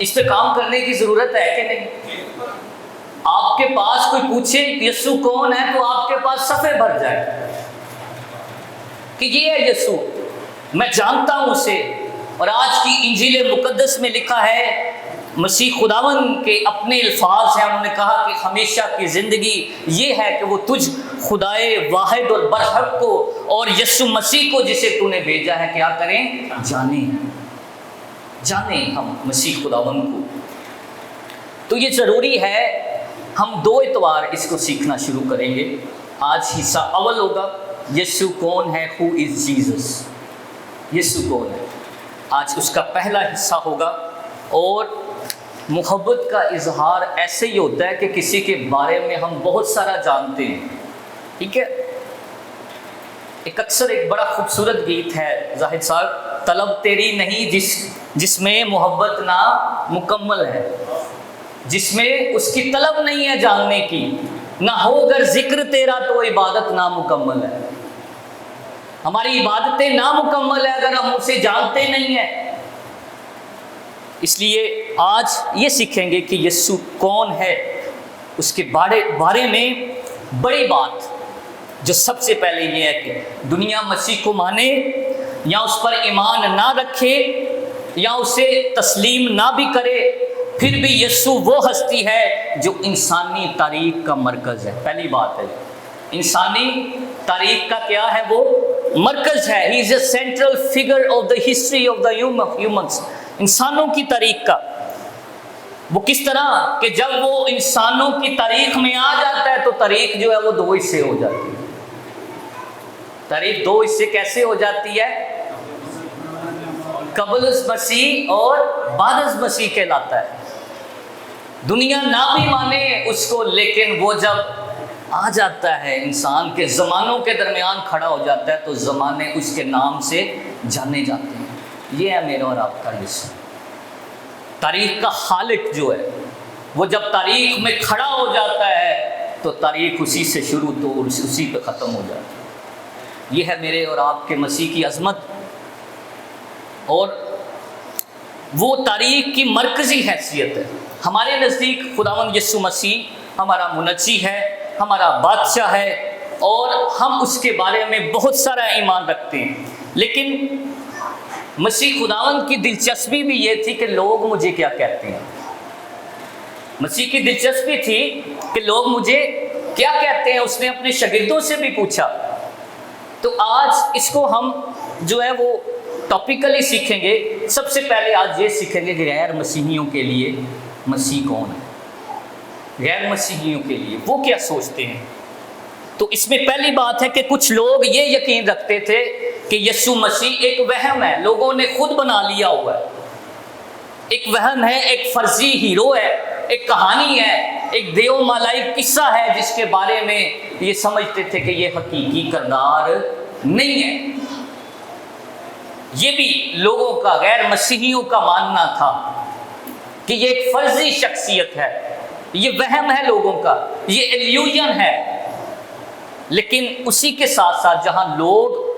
اس پہ کام کرنے کی ضرورت ہے کہ نہیں؟ آپ کے پاس کوئی پوچھے یسوع کون ہے تو آپ کے پاس صفحے بھر جائے کہ یہ ہے یسوع، میں جانتا ہوں اسے۔ اور آج کی انجیل مقدس میں لکھا ہے، مسیح خداوند کے اپنے الفاظ ہیں، انہوں نے کہا کہ ہمیشہ کی زندگی یہ ہے کہ وہ تجھ خدائے واحد اور برحق کو اور یسوع مسیح کو جسے تو نے بھیجا ہے کیا کریں؟ جانیں ہم مسیح خداوند کو۔ تو یہ ضروری ہے، ہم 2 اتوار اس کو سیکھنا شروع کریں گے۔ آج حصہ اول ہوگا یسوع کون ہے، ہو از جیسس، یسوع کون ہے، آج اس کا پہلا حصہ ہوگا۔ اور محبت کا اظہار ایسے ہی ہوتا ہے کہ کسی کے بارے میں ہم بہت سارا جانتے ہیں، ٹھیک ہے؟ اکثر ایک بڑا خوبصورت گیت ہے زاہد صاحب، طلب تیری نہیں جس میں محبت نا مکمل ہے، جس میں اس کی طلب نہیں ہے جاننے کی، نہ ہو اگر ذکر تیرا تو عبادت نامکمل ہے۔ ہماری عبادتیں نامکمل ہے اگر ہم اسے جانتے نہیں ہیں۔ اس لیے آج یہ سیکھیں گے کہ یسوع کون ہے، اس کے بارے میں بڑی بات جو سب سے پہلے یہ ہے کہ دنیا مسیح کو مانے یا اس پر ایمان نہ رکھے یا اسے تسلیم نہ بھی کرے، پھر بھی یسوع وہ ہستی ہے جو انسانی تاریخ کا مرکز ہے۔ پہلی بات ہے، انسانی تاریخ کا کیا ہے؟ وہ مرکز ہے۔ He is a central figure of the history of the humans, انسانوں کی تاریخ کا۔ وہ کس طرح کہ جب وہ انسانوں کی تاریخ میں آ جاتا ہے تو تاریخ جو ہے وہ 2 حصے ہو جاتی ہے۔ تاریخ 2 حصے کیسے ہو جاتی ہے؟ قبل از مسیح اور بعد از مسیح کہلاتا ہے۔ دنیا نہ بھی مانے اس کو، لیکن وہ جب آ جاتا ہے انسان کے زمانوں کے درمیان کھڑا ہو جاتا ہے تو زمانے اس کے نام سے جانے جاتے ہیں۔ یہ ہے میرا اور آپ کا حصہ۔ تاریخ کا خالق جو ہے وہ جب تاریخ میں کھڑا ہو جاتا ہے تو تاریخ اسی سے شروع تو اسی پہ ختم ہو جاتی ہے۔ یہ ہے میرے اور آپ کے مسیح کی عظمت، اور وہ تاریخ کی مرکزی حیثیت ہے۔ ہمارے نزدیک خداوند یسوع مسیح ہمارا منجی ہے، ہمارا بادشاہ ہے، اور ہم اس کے بارے میں بہت سارا ایمان رکھتے ہیں۔ لیکن مسیح خداوند کی دلچسپی بھی یہ تھی کہ لوگ مجھے کیا کہتے ہیں۔ مسیح کی دلچسپی تھی کہ لوگ مجھے کیا کہتے ہیں۔ اس نے اپنے شاگردوں سے بھی پوچھا۔ تو آج اس کو ہم جو ہے وہ ٹاپیکلی سیکھیں گے۔ سب سے پہلے آج یہ سیکھیں گے کہ غیر مسیحیوں کے لیے مسیح کون ہے، غیر مسیحیوں کے لیے وہ کیا سوچتے ہیں۔ تو اس میں پہلی بات ہے کہ کچھ لوگ یہ یقین رکھتے تھے کہ یسوع مسیح ایک وہم ہے، لوگوں نے خود بنا لیا ہوا ہے، ایک وہم ہے، ایک فرضی ہیرو ہے، ایک کہانی ہے، ایک دیو مالائی قصہ ہے جس کے بارے میں یہ سمجھتے تھے کہ یہ حقیقی کردار نہیں ہے۔ یہ بھی لوگوں کا، غیر مسیحیوں کا ماننا تھا کہ یہ ایک فرضی شخصیت ہے، یہ وہم ہے لوگوں کا، یہ ایلیوژن ہے۔ لیکن اسی کے ساتھ ساتھ جہاں لوگ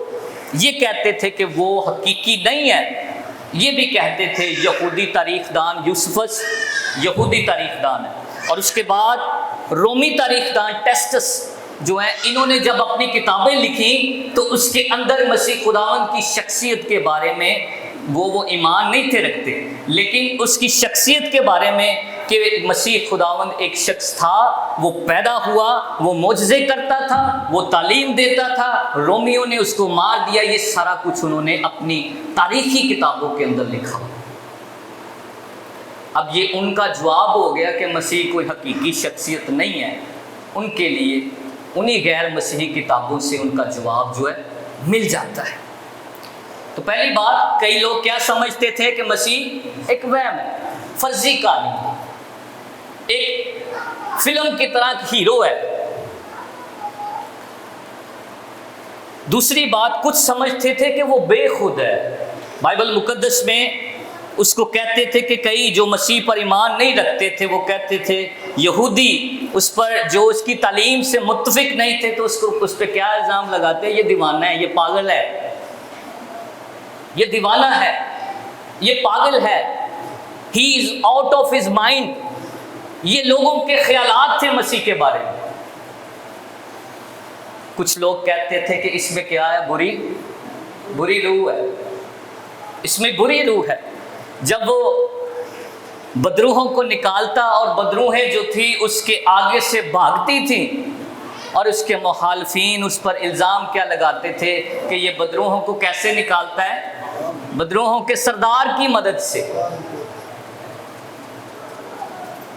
یہ کہتے تھے کہ وہ حقیقی نہیں ہے، یہ بھی کہتے تھے یہودی تاریخ دان یوسفس یہودی تاریخ دان ہے، اور اس کے بعد رومی تاریخ دان ٹیسٹس جو ہیں، انہوں نے جب اپنی کتابیں لکھی تو اس کے اندر مسیح خداوند کی شخصیت کے بارے میں وہ ایمان نہیں تھے رکھتے، لیکن اس کی شخصیت کے بارے میں کہ مسیح خداوند ایک شخص تھا، وہ پیدا ہوا، وہ معجزے کرتا تھا، وہ تعلیم دیتا تھا، رومیوں نے اس کو مار دیا، یہ سارا کچھ انہوں نے اپنی تاریخی کتابوں کے اندر لکھا۔ اب یہ ان کا جواب ہو گیا کہ مسیح کوئی حقیقی شخصیت نہیں ہے۔ ان کے لیے انہی غیر مسیحی کتابوں سے ان کا جواب جو ہے مل جاتا ہے۔ تو پہلی بات، کئی لوگ کیا سمجھتے تھے کہ مسیح ایک وہم ہے، فرضی کہانی، ایک فلم کی طرح ہیرو ہے۔ دوسری بات، کچھ سمجھتے تھے کہ وہ بے خود ہے۔ بائبل مقدس میں اس کو کہتے تھے کہ کئی جو مسیح پر ایمان نہیں رکھتے تھے وہ کہتے تھے یہودی اس پر جو اس کی تعلیم سے متفق نہیں تھے تو اس پہ کیا الزام لگاتے ہیں؟ یہ دیوانہ ہے، یہ پاگل ہے، یہ دیوانہ ہے، یہ پاگل ہے۔ He is out of his mind. یہ لوگوں کے خیالات تھے مسیح کے بارے میں. کچھ لوگ کہتے تھے کہ اس میں کیا ہے؟ بری روح ہے، اس میں بری روح ہے. جب وہ بدروحوں کو نکالتا اور بدروحیں جو تھی اس کے آگے سے بھاگتی تھیں، اور اس کے مخالفین اس پر الزام کیا لگاتے تھے کہ یہ بدروحوں کو کیسے نکالتا ہے؟ بدروحوں کے سردار کی مدد سے.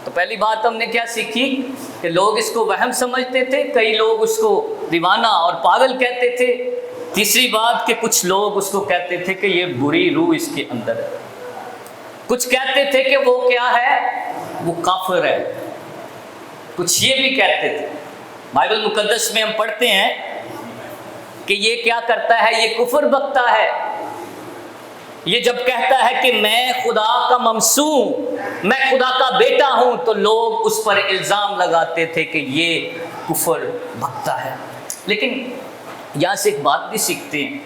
تو پہلی بات ہم نے کیا سیکھی کہ لوگ اس کو وہم سمجھتے تھے، کئی لوگ اس کو دیوانہ اور پاگل کہتے تھے. تیسری بات کہ کچھ لوگ اس کو کہتے تھے کہ یہ بری روح اس کے اندر ہے. کچھ کہتے تھے کہ وہ کیا ہے؟ وہ کافر ہے. کچھ یہ بھی کہتے تھے. بائبل مقدس میں ہم پڑھتے ہیں کہ یہ کیا کرتا ہے؟ یہ کفر بکتا ہے. یہ جب کہتا ہے کہ میں خدا کا ممسوح ہوں، میں خدا کا بیٹا ہوں، تو لوگ اس پر الزام لگاتے تھے کہ یہ کفر بکتا ہے. لیکن یہاں سے ایک بات بھی سیکھتے ہیں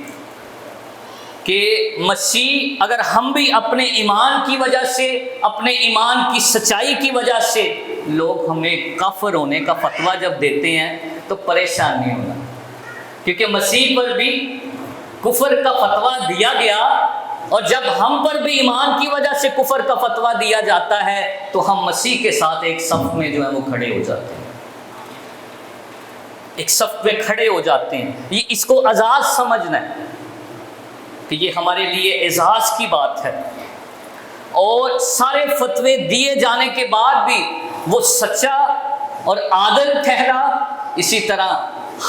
کہ مسیح، اگر ہم بھی اپنے ایمان کی وجہ سے، اپنے ایمان کی سچائی کی وجہ سے لوگ ہمیں کافر ہونے کا فتویٰ جب دیتے ہیں تو پریشان نہیں ہونا، کیونکہ مسیح پر بھی کفر کا فتویٰ دیا گیا. اور جب ہم پر بھی ایمان کی وجہ سے کفر کا فتویٰ دیا جاتا ہے تو ہم مسیح کے ساتھ ایک صف میں جو ہے وہ کھڑے ہو جاتے ہیں، ایک صف میں کھڑے ہو جاتے ہیں. یہ اس کو اعزاز سمجھنا ہے کہ یہ ہمارے لیے اعزاز کی بات ہے. اور سارے فتوے دیے جانے کے بعد بھی وہ سچا اور عادل ٹھہرا. اسی طرح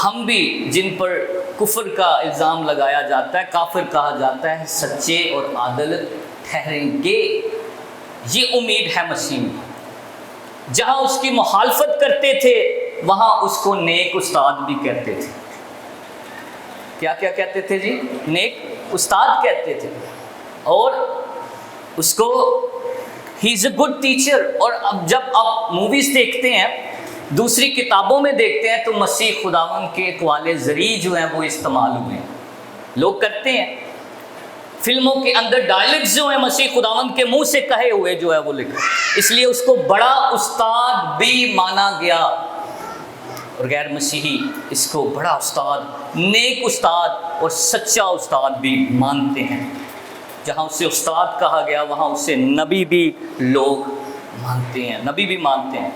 ہم بھی جن پر کفر کا الزام لگایا جاتا ہے، کافر کہا جاتا ہے، سچے اور عادل ٹھہریں گے. یہ امید ہے مسیح میں. جہاں اس کی مخالفت کرتے تھے وہاں اس کو نیک استاد بھی کہتے تھے. کیا کہتے تھے جی؟ نیک استاد کہتے تھے. اور اس کو ہی از اے گڈ ٹیچر. اور اب جب آپ موویز دیکھتے ہیں، دوسری کتابوں میں دیکھتے ہیں، تو مسیح خداوند کے اقوال ذریع جو ہیں وہ استعمال ہوئے ہیں. لوگ کرتے ہیں فلموں کے اندر ڈائلیکٹس جو ہیں مسیح خداوند کے منہ سے کہے ہوئے جو ہے وہ لکھے. اس لیے اس کو بڑا استاد بھی مانا گیا. اور غیر مسیحی اس کو بڑا استاد، نیک استاد اور سچا استاد بھی مانتے ہیں. جہاں اسے استاد کہا گیا وہاں اسے نبی بھی لوگ مانتے ہیں، نبی بھی مانتے ہیں.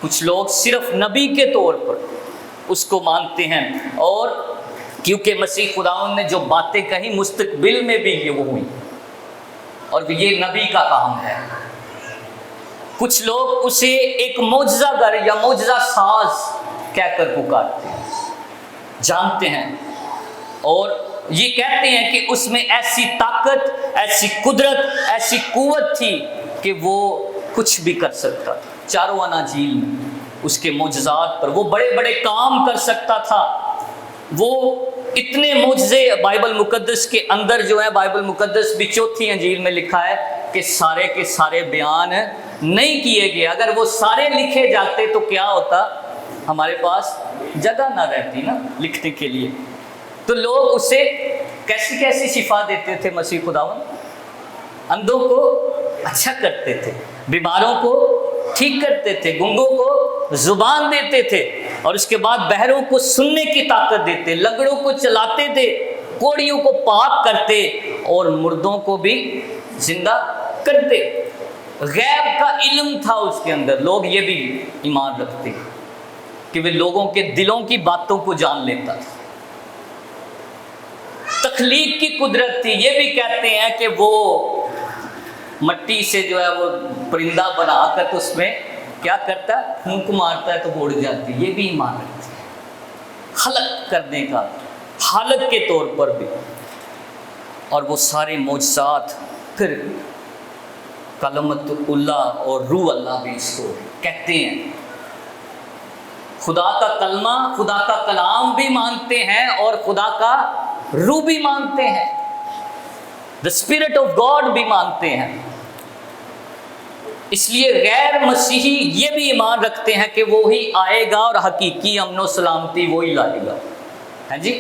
کچھ لوگ صرف نبی کے طور پر اس کو مانتے ہیں، اور کیونکہ مسیح خداوند نے جو باتیں کہیں مستقبل میں بھی یہ وہ ہوئی، اور یہ نبی کا کام ہے. کچھ لوگ اسے ایک معجزہ گر یا معجزہ ساز کہہ کر پکارتے ہیں، جانتے ہیں، اور یہ کہتے ہیں کہ اس میں ایسی طاقت، ایسی قدرت، ایسی قوت تھی کہ وہ کچھ بھی کر سکتا تھا. چاروں اناجیل میں اس کے معجزات پر وہ بڑے بڑے کام کر سکتا تھا. وہ اتنے معجزے بائبل مقدس کے اندر جو ہے، بائبل مقدس بھی چوتھی انجیل میں لکھا ہے کہ سارے کے سارے بیان نہیں کیے گئے. اگر وہ سارے لکھے جاتے تو کیا ہوتا؟ ہمارے پاس جگہ نہ رہتی نا لکھنے کے لیے. تو لوگ اسے کیسی کیسی شفا دیتے تھے مسیح خداوند. اندھوں کو اچھا کرتے تھے، بیماروں کو ٹھیک کرتے تھے، گنگوں کو زبان دیتے تھے، اور اس کے بعد بہروں کو سننے کی طاقت دیتے، لنگڑوں کو چلاتے تھے، کوڑیوں کو پاک کرتے اور مردوں کو بھی زندہ کرتے. غیب کا علم تھا اس کے اندر. لوگ یہ بھی ایمان رکھتے کہ وہ لوگوں کے دلوں کی باتوں کو جان لیتا تھا. تخلیق کی قدرت تھی. یہ بھی کہتے ہیں کہ وہ مٹی سے جو ہے وہ پرندہ بنا کر تو اس میں کیا کرتا ہے؟ پھونک مارتا ہے تو اڑ جاتی. یہ بھی ایمان رکھتی ہے خلق کرنے کا، حالت کے طور پر بھی. اور وہ سارے معجزات پھر کلمت اللہ اور روح اللہ بھی اس کو کہتے ہیں. خدا کا کلمہ، خدا کا کلام بھی مانتے ہیں اور خدا کا روح بھی مانتے ہیں. The Spirit of God بھی مانتے ہیں. اس لیے غیر مسیحی یہ بھی ایمان رکھتے ہیں کہ وہی آئے گا اور حقیقی امن و سلامتی وہی لائے گا. ہاں جی،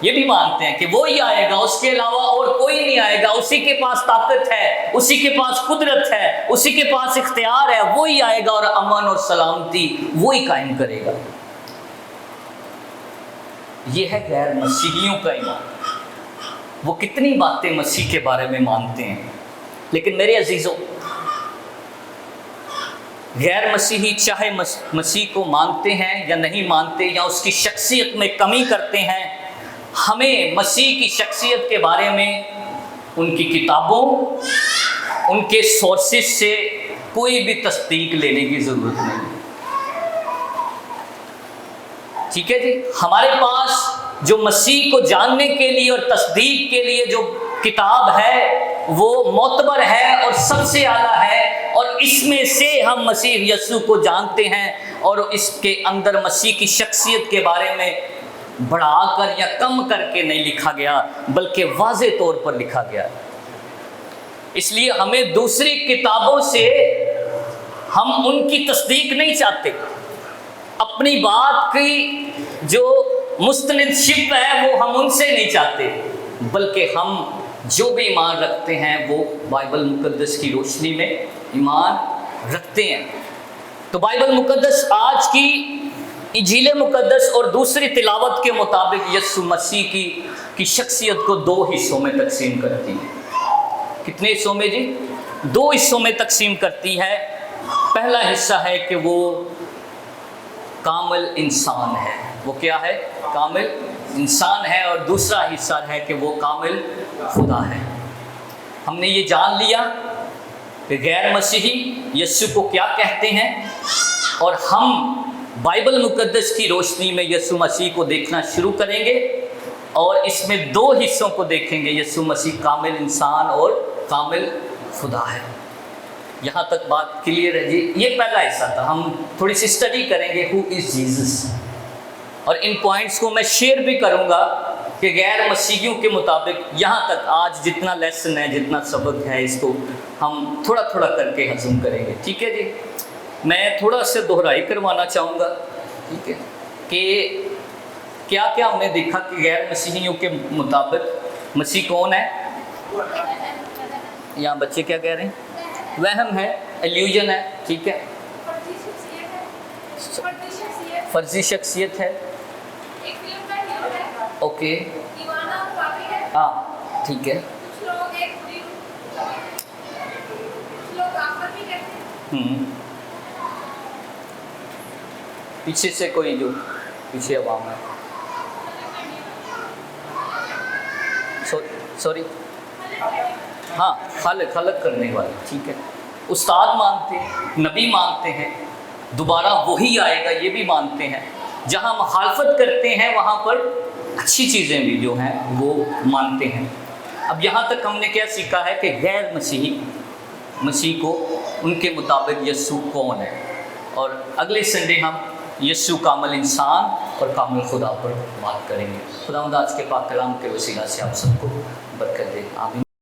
یہ بھی مانتے ہیں کہ وہی آئے گا، اس کے علاوہ اور کوئی نہیں آئے گا، اسی کے پاس طاقت ہے، اسی کے پاس قدرت ہے، اسی کے پاس اختیار ہے، وہی آئے گا اور امن اور سلامتی وہی قائم کرے گا۔ یہ ہے غیر مسیحیوں کا ایمان۔ وہ کتنی باتیں مسیح کے بارے میں مانتے ہیں، لیکن میرے عزیزوں، غیر مسیحی چاہے مسیح کو مانتے ہیں یا نہیں مانتے یا اس کی شخصیت میں کمی کرتے ہیں، ہمیں مسیح کی شخصیت کے بارے میں ان کی کتابوں، ان کے سورسز سے کوئی بھی تصدیق لینے کی ضرورت نہیں۔ ٹھیک ہے جی، ہمارے پاس جو مسیح کو جاننے کے لیے اور تصدیق کے لیے جو کتاب ہے وہ معتبر ہے اور سب سے اعلیٰ ہے، اور اس میں سے ہم مسیح یسوع کو جانتے ہیں، اور اس کے اندر مسیح کی شخصیت کے بارے میں بڑھا کر یا کم کر کے نہیں لکھا گیا، بلکہ واضح طور پر لکھا گیا۔ اس لیے ہمیں دوسری کتابوں سے ہم ان کی تصدیق نہیں چاہتے، اپنی بات کی جو مستند شپ ہے وہ ہم ان سے نہیں چاہتے، بلکہ ہم جو بھی ایمان رکھتے ہیں وہ بائبل مقدس کی روشنی میں ایمان رکھتے ہیں۔ تو بائبل مقدس آج کی انجیل مقدس اور دوسری تلاوت کے مطابق یسوع مسیح کی شخصیت کو 2 حصوں میں تقسیم کرتی ہے۔ کتنے حصوں میں جی؟ 2 حصوں میں تقسیم کرتی ہے۔ پہلا حصہ ہے کہ وہ کامل انسان ہے، وہ کیا ہے؟ کامل انسان ہے، اور دوسرا حصہ ہے کہ وہ کامل خدا ہے۔ ہم نے یہ جان لیا کہ غیر مسیحی یسوع کو کیا کہتے ہیں، اور ہم بائبل مقدس کی روشنی میں یسوع مسیح کو دیکھنا شروع کریں گے، اور اس میں 2 حصوں کو دیکھیں گے، یسوع مسیح کامل انسان اور کامل خدا ہے۔ یہاں تک بات کلیئر ہے جی؟ یہ پہلا حصہ تھا۔ ہم تھوڑی سی اسٹڈی کریں گے ہو از جیزس، اور ان پوائنٹس کو میں شیئر بھی کروں گا کہ غیر مسیحیوں کے مطابق یہاں تک آج جتنا لیسن ہے، جتنا سبق ہے، اس کو ہم تھوڑا تھوڑا کر کے ہضم کریں گے۔ ٹھیک ہے جی؟ میں تھوڑا سا دہرائی کروانا چاہوں گا، ٹھیک ہے، کہ کیا کیا ہم نے دیکھا کہ غیر مسیحیوں کے مطابق مسیح کون ہے؟ یہاں بچے کیا کہہ رہے ہیں؟ وہم ہے، ایلیوژن ہے، ٹھیک ہے، فرضی شخصیت ہے، اوکے، ہاں ٹھیک ہے، پیچھے سے کوئی جو پیچھے عوام ہے، سوری، ہاں خالق کرنے والے، ٹھیک ہے، استاد مانتے ہیں، نبی مانتے ہیں، دوبارہ وہی آئے گا یہ بھی مانتے ہیں، جہاں مخالفت کرتے ہیں وہاں پر اچھی چیزیں بھی جو ہیں وہ مانتے ہیں۔ اب یہاں تک ہم نے کیا سیکھا ہے کہ غیر مسیحی مسیح کو ان کے مطابق یسوع کون ہے، اور اگلے سنڈے ہم یسوع کامل انسان اور کامل خدا پر بات کریں گے۔ خداوند آج کے پاک کلام کے وسیلہ سے آپ سب کو برکت دے، آمین۔